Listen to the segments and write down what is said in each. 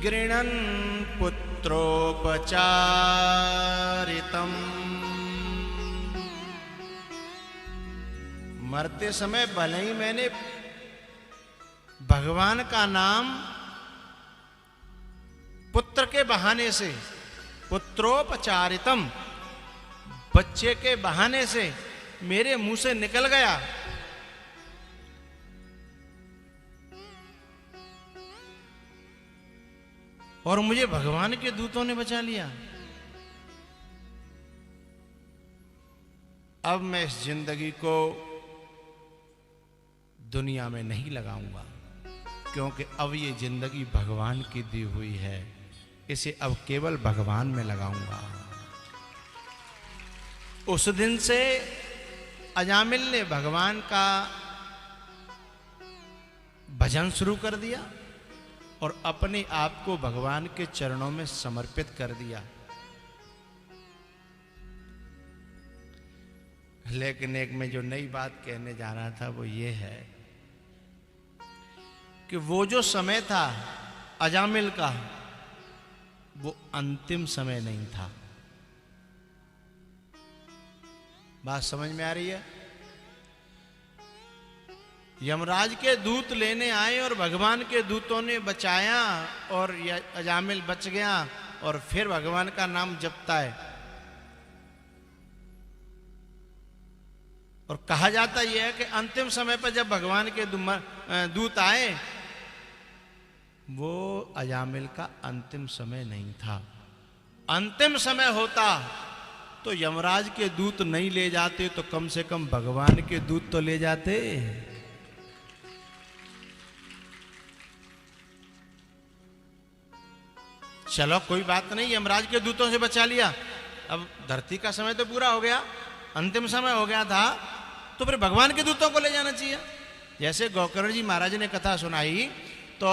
गृणन् पुत्रोपचारितम्। मरते समय भले ही मैंने भगवान का नाम पुत्र के बहाने से, पुत्रोपचारितम, बच्चे के बहाने से मेरे मुंह से निकल गया, और मुझे भगवान के दूतों ने बचा लिया। अब मैं इस जिंदगी को दुनिया में नहीं लगाऊंगा, क्योंकि अब ये जिंदगी भगवान की दी हुई है, इसे अब केवल भगवान में लगाऊंगा। उस दिन से अजामिल ने भगवान का भजन शुरू कर दिया और अपने आप को भगवान के चरणों में समर्पित कर दिया। लेकिन एक मैं जो नई बात कहने जा रहा था वो ये है कि वो जो समय था अजामिल का, वो अंतिम समय नहीं था। बात समझ में आ रही है? यमराज के दूत लेने आए और भगवान के दूतों ने बचाया और अजामिल बच गया, और फिर भगवान का नाम जपता है। और कहा जाता यह है कि अंतिम समय पर जब भगवान के दूत आए, वो अजामिल का अंतिम समय नहीं था। अंतिम समय होता तो यमराज के दूत नहीं ले जाते, तो कम से कम भगवान के दूत तो ले जाते। चलो कोई बात नहीं, यमराज के दूतों से बचा लिया। अब धरती का समय तो पूरा हो गया, अंतिम समय हो गया था, तो फिर भगवान के दूतों को ले जाना चाहिए। जैसे गोकर्ण जी महाराज ने कथा सुनाई, तो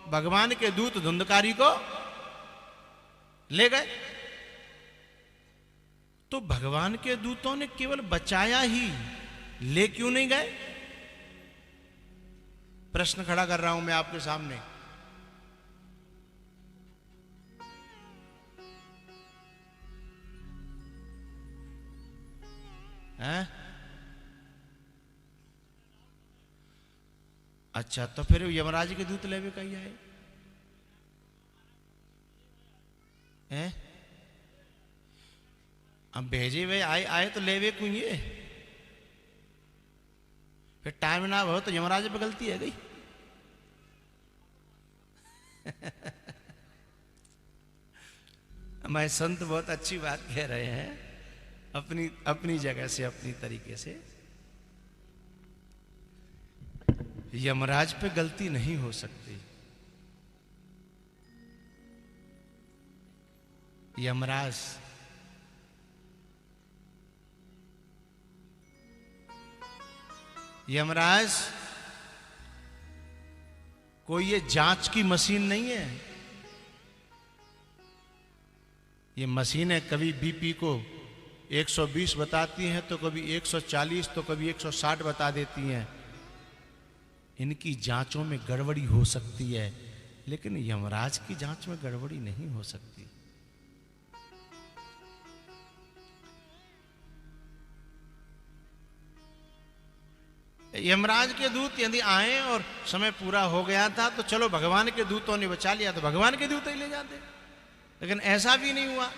भगवान के दूत धुंधकारी को ले गए, तो भगवान के दूतों ने केवल बचाया ही, ले क्यों नहीं गए? प्रश्न खड़ा कर रहा हूं मैं आपके सामने। हैं? अच्छा, तो फिर यमराज के दूत लेवे कहीं आए हैं? अब भेजे हुए आए तो लेवे क्यों ये? फिर टाइम ना हो तो यमराज पे गलती है गई। हमारे संत बहुत अच्छी बात कह रहे हैं, अपनी अपनी जगह से, अपनी तरीके से। यमराज पे गलती नहीं हो सकती। यमराज कोई ये जांच की मशीन नहीं है। ये मशीनें कभी बीपी को 120 बताती हैं, तो कभी 140, तो कभी 160 बता देती हैं। इनकी जांचों में गड़बड़ी हो सकती है, लेकिन यमराज की जांच में गड़बड़ी नहीं हो सकती। यमराज के दूत यदि आए और समय पूरा हो गया था, तो चलो भगवान के दूतों ने बचा लिया, तो भगवान के दूत ही ले जाते। लेकिन ऐसा भी नहीं हुआ।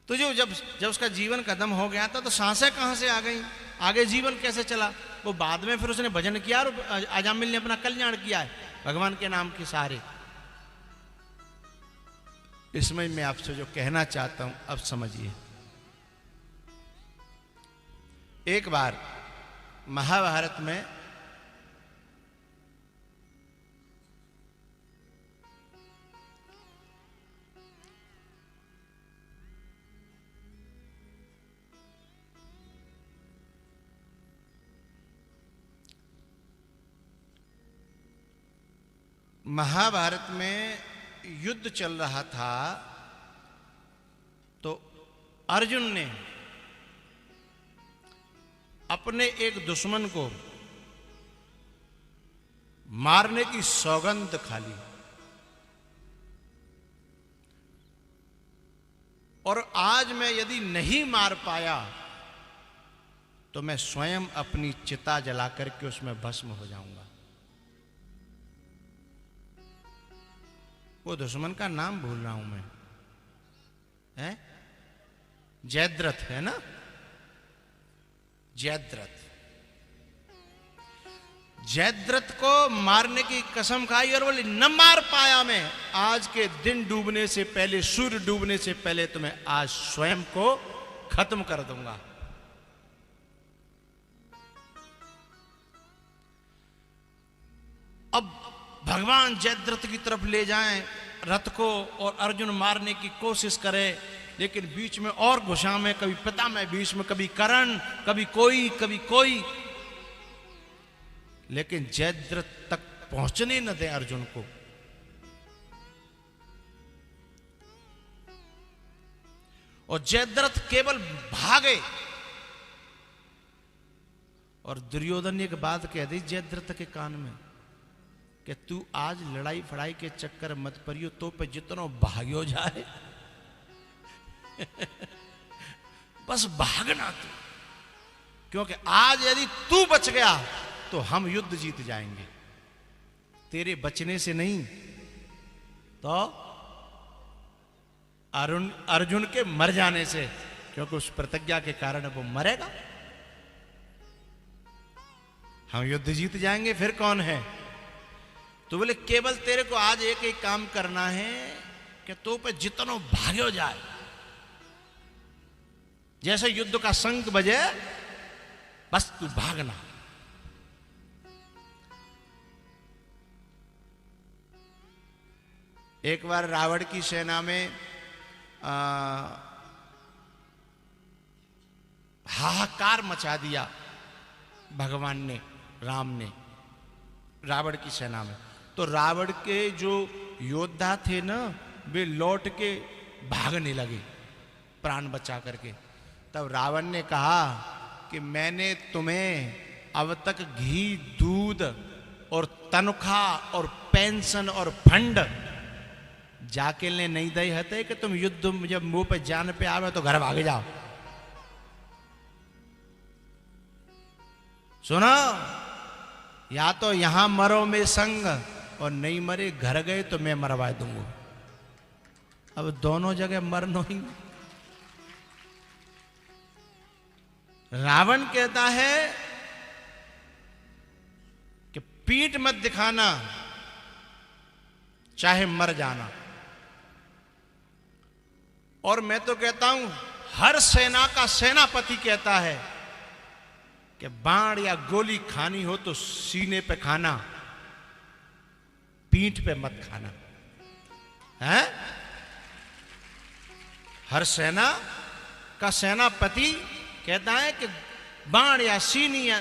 तो जब उसका जीवन खत्म हो गया था, तो सांसें कहां से आ गई, आगे जीवन कैसे चला? वो बाद में फिर उसने भजन किया और अजामिल ने अपना कल्याण किया है भगवान के नाम के सहारे। इसमें मैं आपसे जो कहना चाहता हूं, अब समझिए। एक बार महाभारत में युद्ध चल रहा था, तो अर्जुन ने अपने एक दुश्मन को मारने की सौगंध खा ली। आज मैं यदि नहीं मार पाया तो मैं स्वयं अपनी चिता जला करके उसमें भस्म हो जाऊंगा। वो दुश्मन का नाम भूल रहा हूं मैं, है जयद्रथ, है ना, जयद्रथ। जयद्रथ को मारने की कसम खाई और बोली न मार पाया मैं, आज के दिन डूबने से पहले, सूर्य डूबने से पहले तुम्हें आज स्वयं को खत्म कर दूंगा। अब भगवान जयद्रथ की तरफ ले जाएं रथ को और अर्जुन मारने की कोशिश करे, लेकिन बीच में और घुसा में, कभी पिता में बीच में, कभी कर्ण, कभी कोई, लेकिन जयद्रथ तक पहुंचने न दे अर्जुन को। और जयद्रथ केवल भागे। और दुर्योधन ने एक बात कह दी जयद्रथ के कान में कि तू आज लड़ाई फड़ाई के चक्कर मत परियो, तो पे जितना भाग्यो जाए बस भागना तू, क्योंकि आज यदि तू बच गया तो हम युद्ध जीत जाएंगे, तेरे बचने से नहीं तो अर्जुन के मर जाने से, क्योंकि उस प्रतिज्ञा के कारण वो मरेगा। हम युद्ध जीत जाएंगे, फिर कौन है। तो बोले केवल तेरे को आज एक ही काम करना है कि तू पे जितना भाग्यो जाए, जैसे युद्ध का शंख बजे बस तू भागना। एक बार रावण की सेना में हाहाकार मचा दिया भगवान ने, राम ने रावण की सेना में। तो रावण के जो योद्धा थे ना, वे लौट के भागने लगे प्राण बचा करके। तब रावण ने कहा कि मैंने तुम्हें अब तक घी, दूध और तनख्वाह और पेंशन और फंड जाके ले नहीं दे हते कि तुम युद्ध जब मुंह पे जान पे आवे तो घर भागे जाओ। सुनो, या तो यहां मरो में संग, और नहीं मरे घर गए तो मैं मरवा दूंगा। अब दोनों जगह मरनो ही। रावण कहता है कि पीठ मत दिखाना, चाहे मर जाना। और मैं तो कहता हूं हर सेना का सेनापति कहता है कि बाण या गोली खानी हो तो सीने पे खाना, पीठ पे मत खाना, है। हर सेना का सेनापति कहता है कि बाण या सीनी या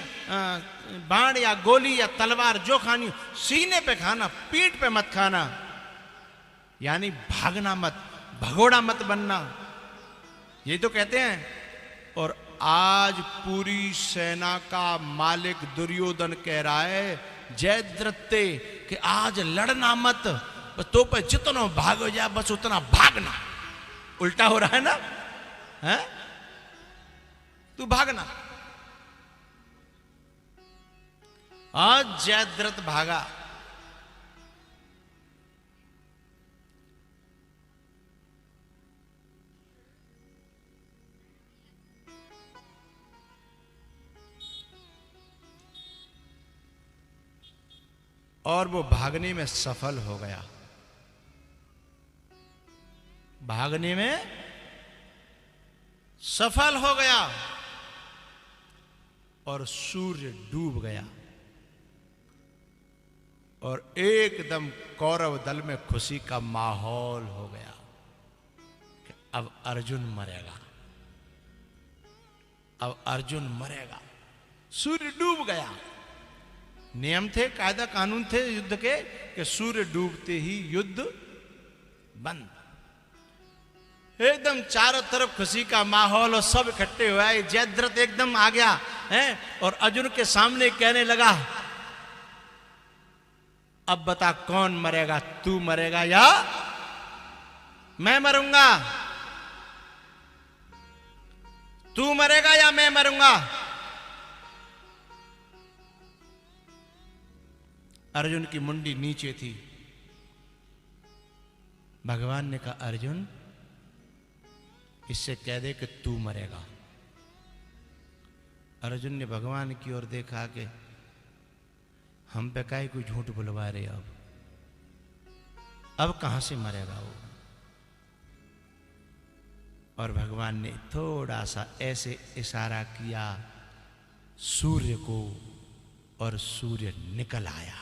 बाण या गोली या तलवार जो खानी हो सीने पे खाना, पीठ पे मत खाना। यानी भागना मत, भगोड़ा मत बनना, ये तो कहते हैं। और आज पूरी सेना का मालिक दुर्योधन कह रहा है जयद्रथ कि आज लड़ना मत, तो पे जितना भागो जाए बस उतना भागना। उल्टा हो रहा है ना, है? तू भागना। आज जयद्रथ भागा। और वो भागने में सफल हो गया। भागने में सफल हो गया और सूर्य डूब गया। और एकदम कौरव दल में खुशी का माहौल हो गया कि अब अर्जुन मरेगा, अब अर्जुन मरेगा। सूर्य डूब गया। नियम थे, कायदा कानून थे युद्ध के कि सूर्य डूबते ही युद्ध बंद। एकदम चारों तरफ खुशी का माहौल और सब इकट्ठे हुआ है। जयद्रथ एकदम आ गया है और अर्जुन के सामने कहने लगा अब बता कौन मरेगा, तू मरेगा या मैं मरूंगा। तू मरेगा या मैं मरूंगा? अर्जुन की मुंडी नीचे थी। भगवान ने कहा, अर्जुन इससे कह दे कि तू मरेगा। अर्जुन ने भगवान की ओर देखा कि हम पे काहे कोई झूठ बुलवा रहे, अब कहां से मरेगा वो। और भगवान ने थोड़ा सा ऐसे इशारा किया सूर्य को, और सूर्य निकल आया।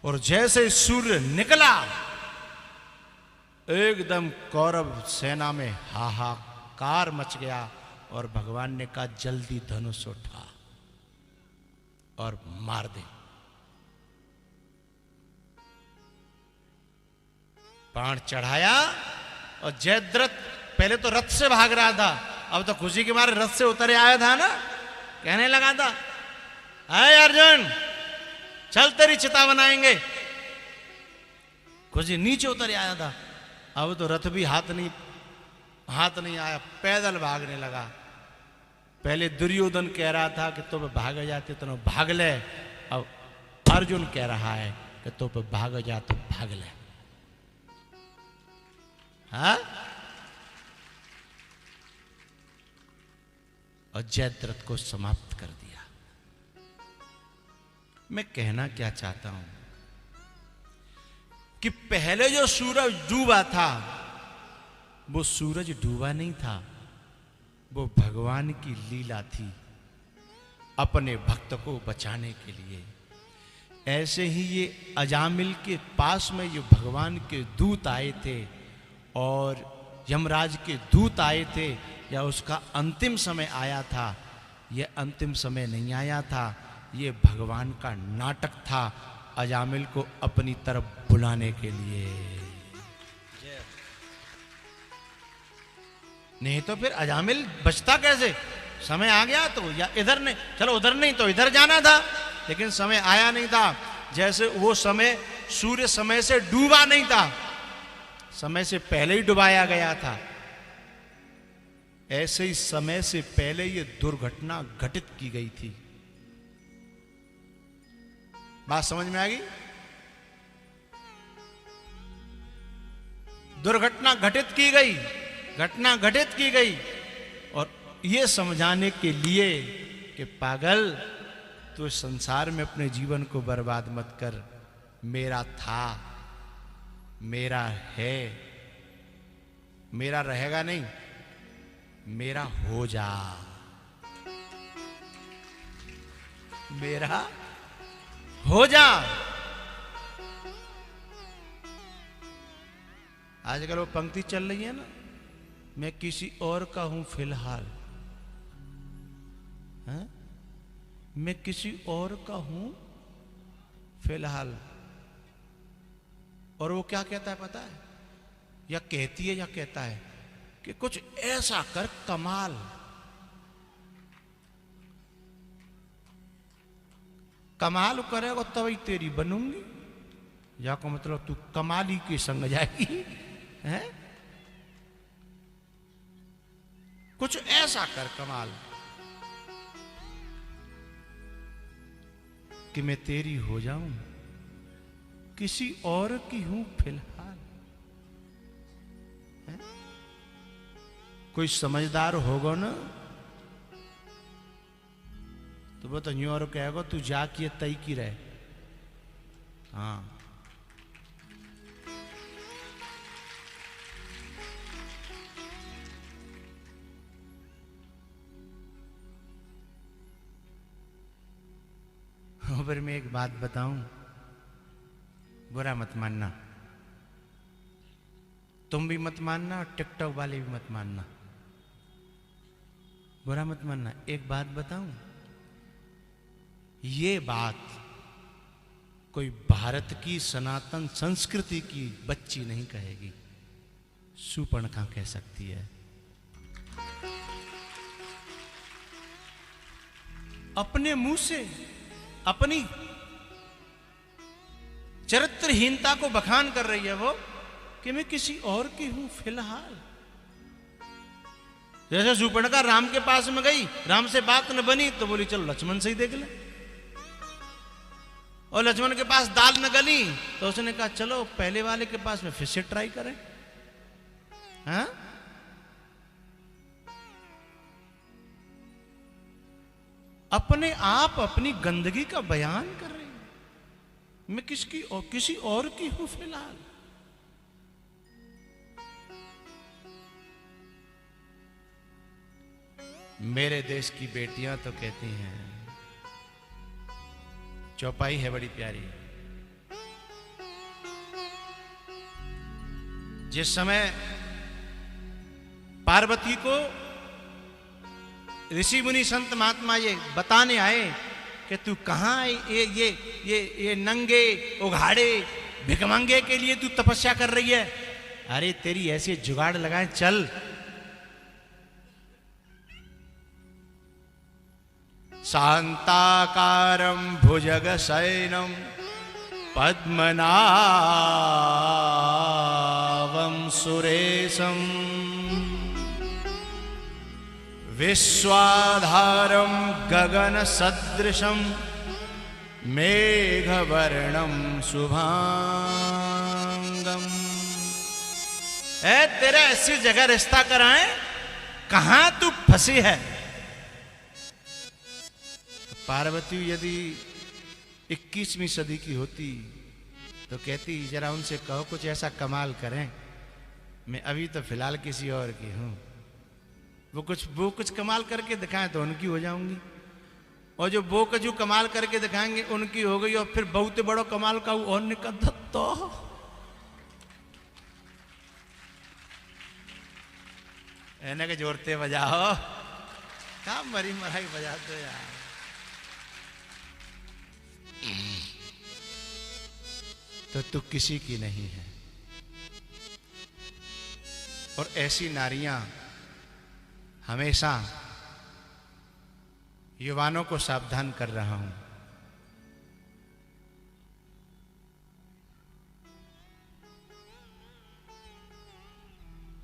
और जैसे सूर्य निकला, एकदम कौरव सेना में हाहाकार मच गया। और भगवान ने कहा, जल्दी धनुष उठा और मार दे। बाण चढ़ाया और जयद्रथ पहले तो रथ से भाग रहा था, अब तो खुशी के मारे रथ से उतर आया था ना, कहने लगा था, अरे अर्जुन चल तेरी चिता बनाएंगे। खुशी नीचे उतर आया था, अब तो रथ भी हाथ नहीं आया, पैदल भागने लगा। पहले दुर्योधन कह रहा था कि तुम भाग जाते तो भाग ले, अब अर्जुन कह रहा है कि तुम भाग जा तो भाग ले। हाँ? और जयद्रथ को समाप्त कर दिया। मैं कहना क्या चाहता हूं कि पहले जो सूरज डूबा था, वो सूरज डूबा नहीं था, वो भगवान की लीला थी अपने भक्त को बचाने के लिए। ऐसे ही ये अजामिल के पास में जो भगवान के दूत आए थे और यमराज के दूत आए थे, या उसका अंतिम समय आया था, ये अंतिम समय नहीं आया था, ये भगवान का नाटक था अजामिल को अपनी तरफ बुलाने के लिए। नहीं तो फिर अजामिल बचता कैसे? समय आ गया तो, या इधर नहीं, चलो उधर नहीं तो इधर जाना था, लेकिन समय आया नहीं था। जैसे वो समय सूर्य समय से डूबा नहीं था, समय से पहले ही डुबाया गया था, ऐसे ही समय से पहले ये दुर्घटना घटित की गई थी। बात समझ में आ गई? दुर्घटना घटित की गई, घटना घटित की गई, और ये समझाने के लिए कि पागल तो संसार में अपने जीवन को बर्बाद मत कर, मेरा था, मेरा है, मेरा रहेगा नहीं, मेरा हो जा, मेरा हो जा। आजकल वो पंक्ति चल रही है ना, मैं किसी और का हूं फिलहाल, है? मैं किसी और का हूं फिलहाल। और वो क्या कहता है पता है, या कहती है या कहता है कि कुछ ऐसा कर कमाल, कमाल करेगा तभी तेरी बनूंगी, या को मतलब तू कमाली के संग जाएगी, है? कुछ ऐसा कर कमाल कि मैं तेरी हो जाऊं, किसी और की हूं फिलहाल, है? कोई समझदार होगा ना तो वो तो न्यू और कहेगा तू जाके तय की रहे। हाँ, पर मैं एक बात बताऊं, बुरा मत मानना, तुम भी मत मानना और टिकटॉक वाले भी मत मानना, बुरा मत मानना। एक बात बताऊं, ये बात कोई भारत की सनातन संस्कृति की बच्ची नहीं कहेगी, शूर्पणखा कह सकती है। अपने मुंह से अपनी चरित्रहीनता को बखान कर रही है वो, कि मैं किसी और की हूं फिलहाल। जैसे शूर्पणखा राम के पास में गई, राम से बात न बनी तो बोली चलो लक्ष्मण से ही देख ले, और लक्ष्मण के पास दाल न गली तो उसने कहा चलो पहले वाले के पास में फिर से ट्राई करें। हाँ? अपने आप अपनी गंदगी का बयान कर रही हूं, मैं किसी और की हूं फिलहाल। मेरे देश की बेटियां तो कहती हैं, चौपाई है बड़ी प्यारी। जिस समय पार्वती को ऋषि मुनि संत महात्मा ये बताने आए कि तू कहां ये नंगे उघाड़े भिखमंगे के लिए तू तपस्या कर रही है, अरे तेरी ऐसे जुगाड़ लगाए चल। शांताकारं भुजगशयनं पद्मनाभं सुरेशं विश्वाधारं गगनसदृशं मेघवर्णं शुभांगं। ए तेरा ऐसी जगह रिश्ता कराएं, कहां तू फंसी है। पार्वती यदि 21वीं सदी की होती तो कहती जरा उनसे कहो कुछ ऐसा कमाल करें, मैं अभी तो फिलहाल किसी और की हूं, वो कुछ कमाल करके दिखाएं तो उनकी हो जाऊंगी, और जो वो कुछ कमाल करके दिखाएंगे उनकी हो गई, और फिर बहुत बड़ो कमाल का और निकल तो एने के जोरते बजाओ, क्या मरी मराई बजाते यार। तो तू किसी की नहीं है। और ऐसी नारियां हमेशा युवानों को सावधान कर रहा हूं,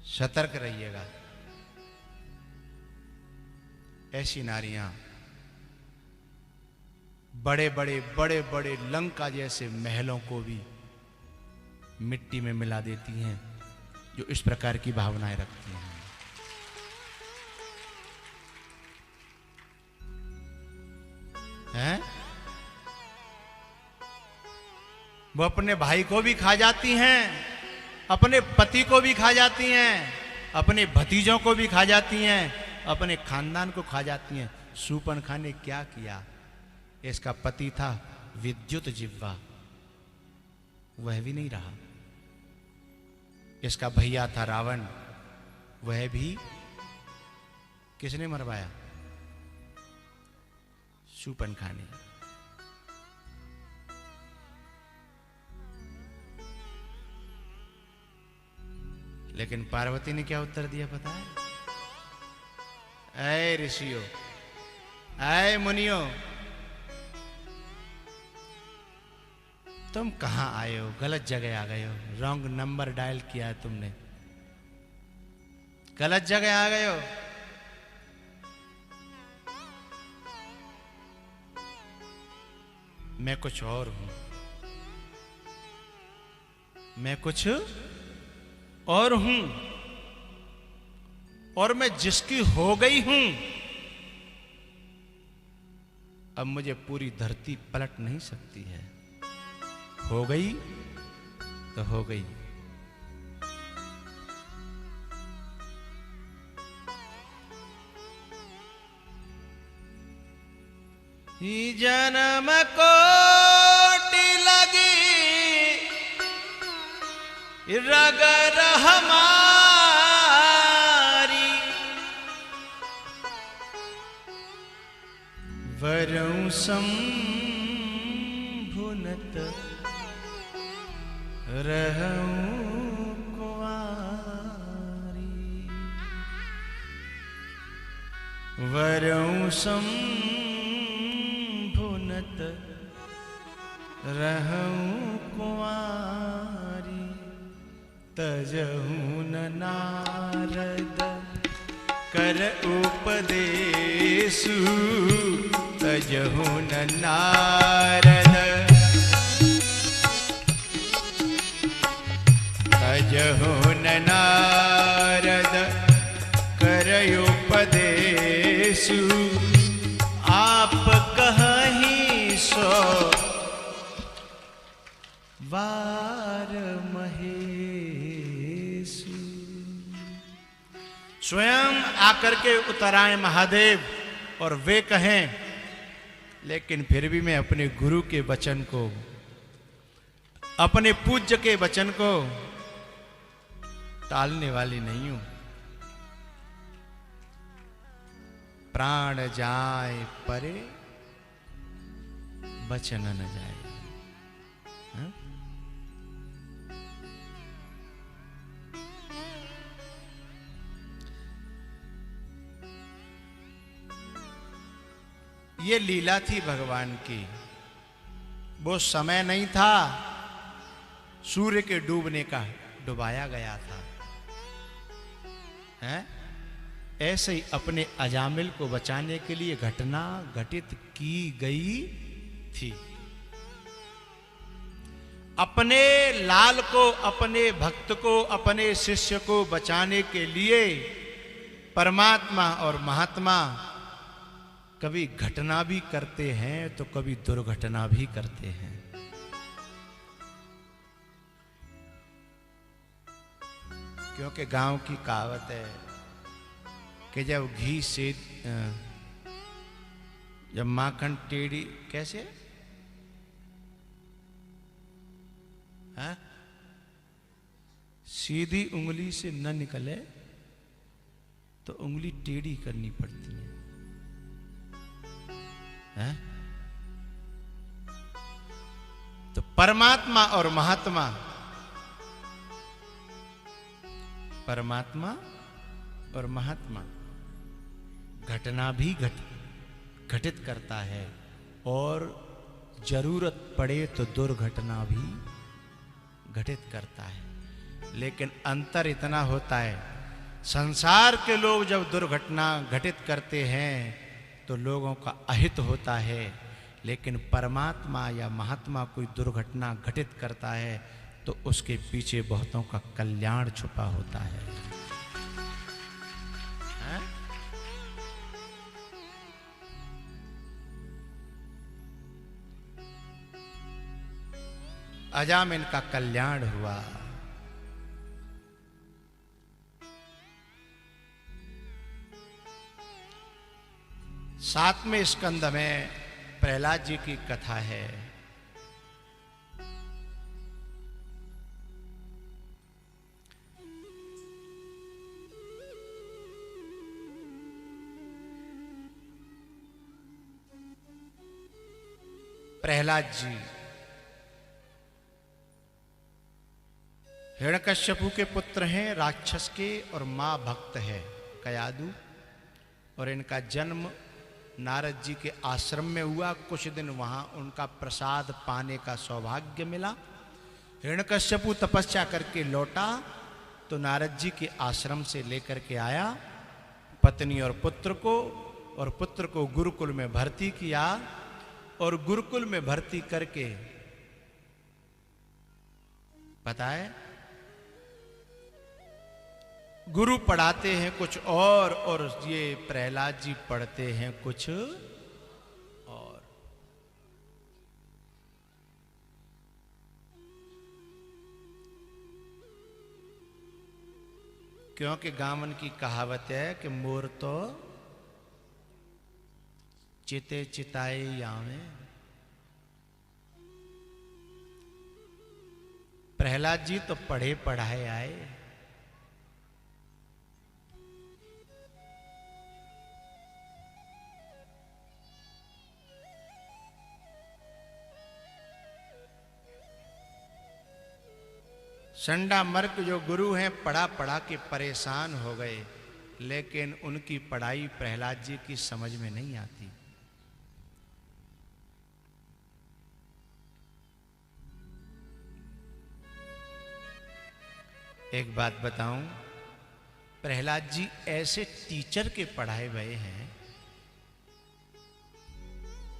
सतर्क रहिएगा। ऐसी नारियां बड़े बड़े लंका जैसे महलों को भी मिट्टी में मिला देती हैं, जो इस प्रकार की भावनाएं रखती हैं। हैं? वो अपने भाई को भी खा जाती हैं, अपने पति को भी खा जाती हैं, अपने भतीजों को भी खा जाती हैं, अपने खानदान को खा जाती हैं। शूर्पणखा ने क्या किया? इसका पति था विद्युत जिह्वा, वह भी नहीं रहा। इसका भैया था रावण, वह भी किसने मरवाया? शूर्पणखा ने। लेकिन पार्वती ने क्या उत्तर दिया पता है? ऐ ऋषियों, ऐ मुनियों, तुम कहां आए हो? गलत जगह आ गए हो, रॉन्ग नंबर डायल किया है तुमने, गलत जगह आ गए हो। मैं कुछ और हूं, मैं कुछ और हूं, और मैं जिसकी हो गई हूं, अब मुझे पूरी धरती पलट नहीं सकती है। हो गई तो हो गई। जन्म कोटि लगी रगर हमारी, वरं संभुनत रहूं कुंवारी, वरं संभुनत रहूं कुंवारी। तजहु न नारद कर उपदेशु, तजहु न नारद, तजहु न नारद कर उपदेशु, आप कहीं सो वार महेशु। स्वयं आकर के उतर आए महादेव और वे कहें, लेकिन फिर भी मैं अपने गुरु के वचन को, अपने पूज्य के वचन को टालने वाली नहीं हूं। प्राण जाए परे वचन न जाए। हा? ये लीला थी भगवान की। वो समय नहीं था सूर्य के डूबने का, डुबाया गया था। हैं? ऐसे ही अपने अजामिल को बचाने के लिए घटना घटित की गई थी। अपने लाल को, अपने भक्त को, अपने शिष्य को बचाने के लिए परमात्मा और महात्मा कभी घटना भी करते हैं तो कभी दुर्घटना भी करते हैं। क्योंकि गांव की कहावत है कि जब घी से, जब माखन टेढ़ी, कैसे है? सीधी उंगली से न निकले तो उंगली टेढ़ी करनी पड़ती है। तो परमात्मा और महात्मा, परमात्मा और महात्मा घटना भी घटित करता है और जरूरत पड़े तो दुर्घटना भी घटित करता है। लेकिन अंतर इतना होता है, संसार के लोग जब दुर्घटना घटित करते हैं तो लोगों का अहित होता है, लेकिन परमात्मा या महात्मा कोई दुर्घटना घटित करता है तो उसके पीछे बहुतों का कल्याण छुपा होता है। अजामिल का कल्याण हुआ। सातवें स्कंद में प्रहलाद जी की कथा है। प्रहलाद जी हिरण्यकश्यपु के पुत्र हैं, राक्षस के, और मां भक्त है कयादु। और इनका जन्म नारद जी के आश्रम में हुआ। कुछ दिन वहां उनका प्रसाद पाने का सौभाग्य मिला। हिरण्यकश्यपु तपस्या करके लौटा तो नारद जी के आश्रम से लेकर के आया पत्नी और पुत्र को, और पुत्र को गुरुकुल में भर्ती किया। और गुरुकुल में भर्ती करके पता है गुरु पढ़ाते हैं कुछ और ये प्रहलाद जी पढ़ते हैं कुछ और। क्योंकि गामन की कहावत है कि मोर तो चिते चिताए यावे। प्रहलाद जी तो पढ़े पढ़ाए आए। संडा मर्क जो गुरु हैं पढ़ा पढ़ा के परेशान हो गए, लेकिन उनकी पढ़ाई प्रहलाद जी की समझ में नहीं आती। एक बात बताऊं, प्रहलाद जी ऐसे टीचर के पढ़ाए गए हैं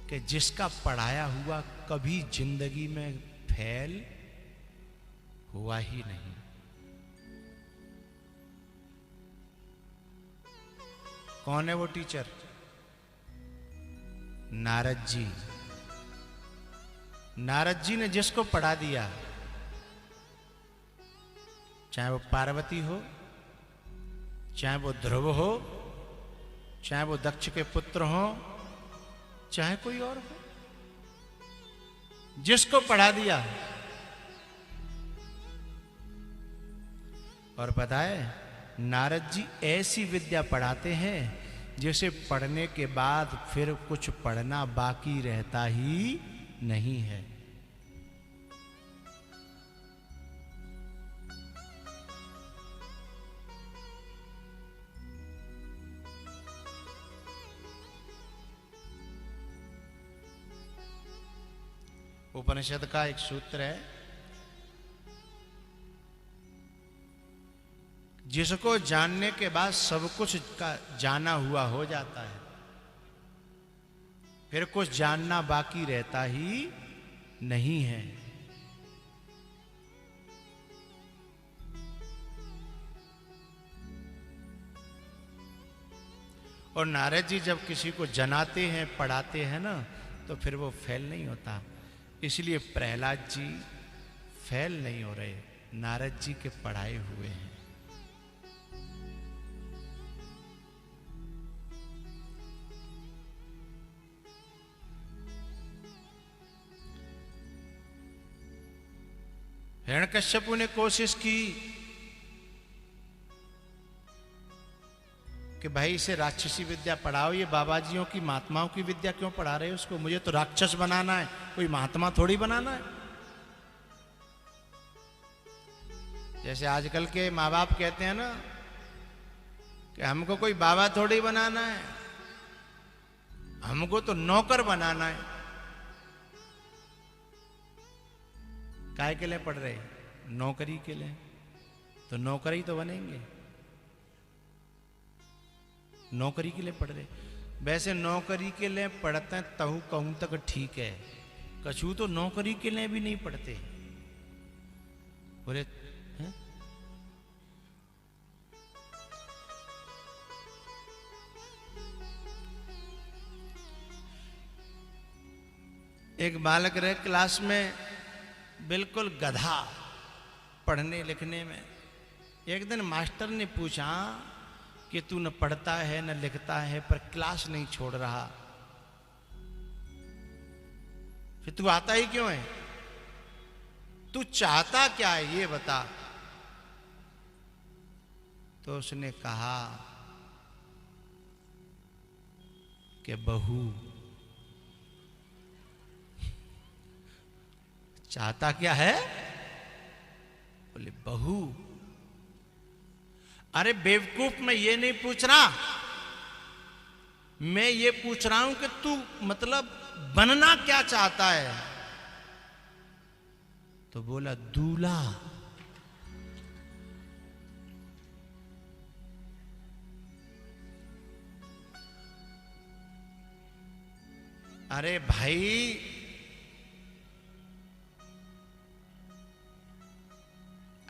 कि जिसका पढ़ाया हुआ कभी जिंदगी में फेल हुआ ही नहीं। कौन है वो टीचर? नारद जी। नारद जी ने जिसको पढ़ा दिया, चाहे वो पार्वती हो, चाहे वो ध्रुव हो, चाहे वो दक्ष के पुत्र हो, चाहे कोई और हो, जिसको पढ़ा दिया। और पता है, नारद जी ऐसी विद्या पढ़ाते हैं जिसे पढ़ने के बाद फिर कुछ पढ़ना बाकी रहता ही नहीं है। उपनिषद का एक सूत्र है, जिसको जानने के बाद सब कुछ का जाना हुआ हो जाता है, फिर कुछ जानना बाकी रहता ही नहीं है। और नारद जी जब किसी को जनाते हैं, पढ़ाते हैं ना, तो फिर वो फेल नहीं होता। इसलिए प्रहलाद जी फेल नहीं हो रहे, नारद जी के पढ़ाए हुए हैं। हिरण्यकश्यपु ने कोशिश की कि भाई इसे राक्षसी विद्या पढ़ाओ, ये बाबा जियों की महात्माओं की विद्या क्यों पढ़ा रहे हो उसको? मुझे तो राक्षस बनाना है, कोई महात्मा थोड़ी बनाना है। जैसे आजकल के माँ बाप कहते हैं ना कि हमको कोई बाबा थोड़ी बनाना है, हमको तो नौकर बनाना है। काय के लिए पढ़ रहे? नौकरी के लिए। तो नौकरी तो बनेंगे, नौकरी के लिए पढ़ रहे। वैसे नौकरी के लिए पढ़ते हैं तहु कहूं तक ठीक है, कछु तो नौकरी के लिए भी नहीं पढ़ते। बोले हैं? एक बालक रहे क्लास में, बिल्कुल गधा पढ़ने लिखने में। एक दिन मास्टर ने पूछा कि तू न पढ़ता है न लिखता है, पर क्लास नहीं छोड़ रहा, फिर तू आता ही क्यों है? तू चाहता क्या है ये बता। तो उसने कहा कि बहू। चाहता क्या है? बोले बहू। अरे बेवकूफ, मैं ये नहीं पूछ रहा, मैं ये पूछ रहा हूं कि तू मतलब बनना क्या चाहता है? तो बोला दूल्हा। अरे भाई,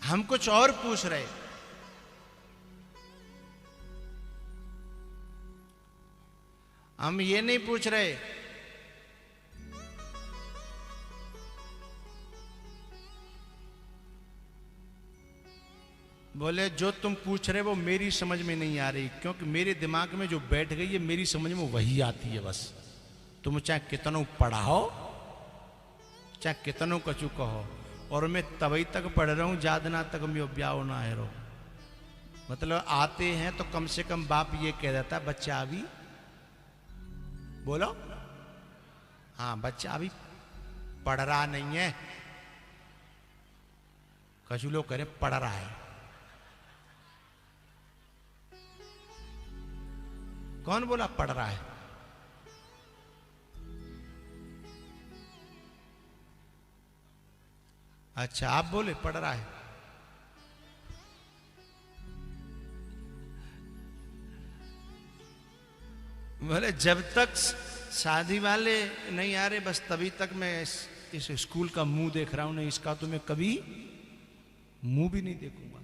हम कुछ और पूछ रहे। हम ये नहीं पूछ रहे बोले जो तुम पूछ रहे वो मेरी समझ में नहीं आ रही, क्योंकि मेरे दिमाग में जो बैठ गई है मेरी समझ में वही आती है बस। तुम चाहे कितनों पढ़ाओ, चाहे कितनों कछु कहो, और मैं तभी तक पढ़ रहा हूं जादना तक मैं ब्याह ना है रो। मतलब आते हैं तो कम से कम बाप ये कह देता है बच्चा अभी बोलो, हाँ बच्चा अभी पढ़ रहा नहीं है। कछु लोग कह रहे पढ़ रहा है। कौन बोला पढ़ रहा है? अच्छा, आप बोले पढ़ रहा है। बोले जब तक शादी वाले नहीं आ रहे बस तभी तक मैं इस स्कूल का मुंह देख रहा हूं, नहीं इसका तो मैं कभी मुंह भी नहीं देखूंगा।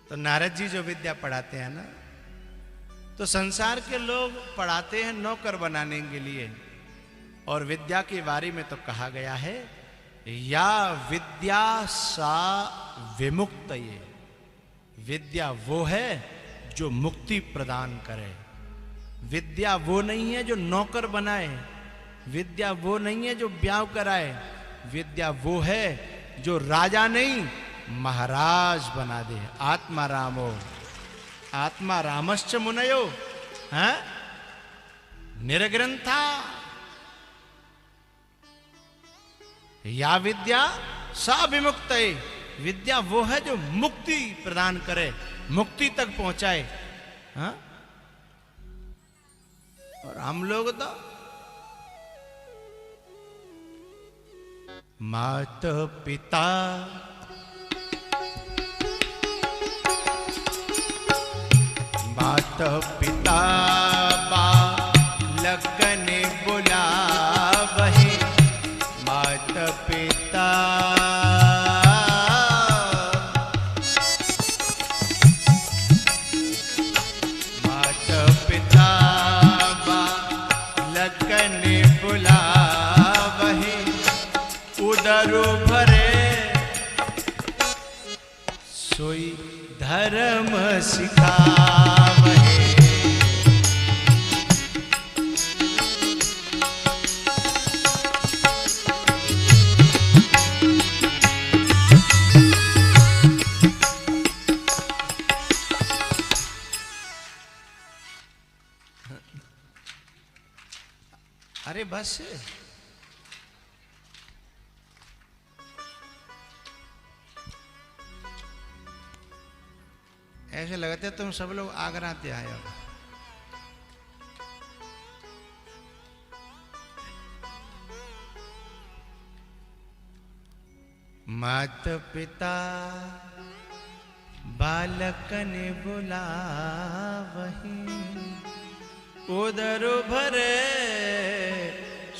तो नारद जी जो विद्या पढ़ाते हैं ना, तो संसार के लोग पढ़ाते हैं नौकर बनाने के लिए, और विद्या के बारे में तो कहा गया है या विद्या सा विमुक्त, ये विद्या वो है जो मुक्ति प्रदान करे। विद्या वो नहीं है जो नौकर बनाए, विद्या वो नहीं है जो ब्याह कराए, विद्या वो है जो राजा नहीं महाराज बना दे। आत्मा रामो आत्मा रामश्च मुनयो हैं निर्ग्रंथा। या विद्या सा विमुक्त, विद्या वो है जो मुक्ति प्रदान करे, मुक्ति तक पहुंचाए। हाँ? और हम लोग तो माता पिता माता पिता बालकन बुलावहि, माता पिता माता पिता बालकन बुलावहि, उदरु भरे सोई धर्म सिखावहे। अरे बस ऐसे लगते तुम सब लोग आगरा से आए हो। माता पिता बालकन बुलावहि, उदर भरे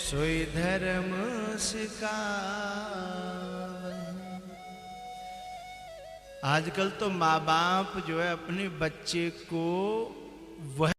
सोई धर्म सिखावहि। आजकल तो माँ बाप जो है अपने बच्चे को वह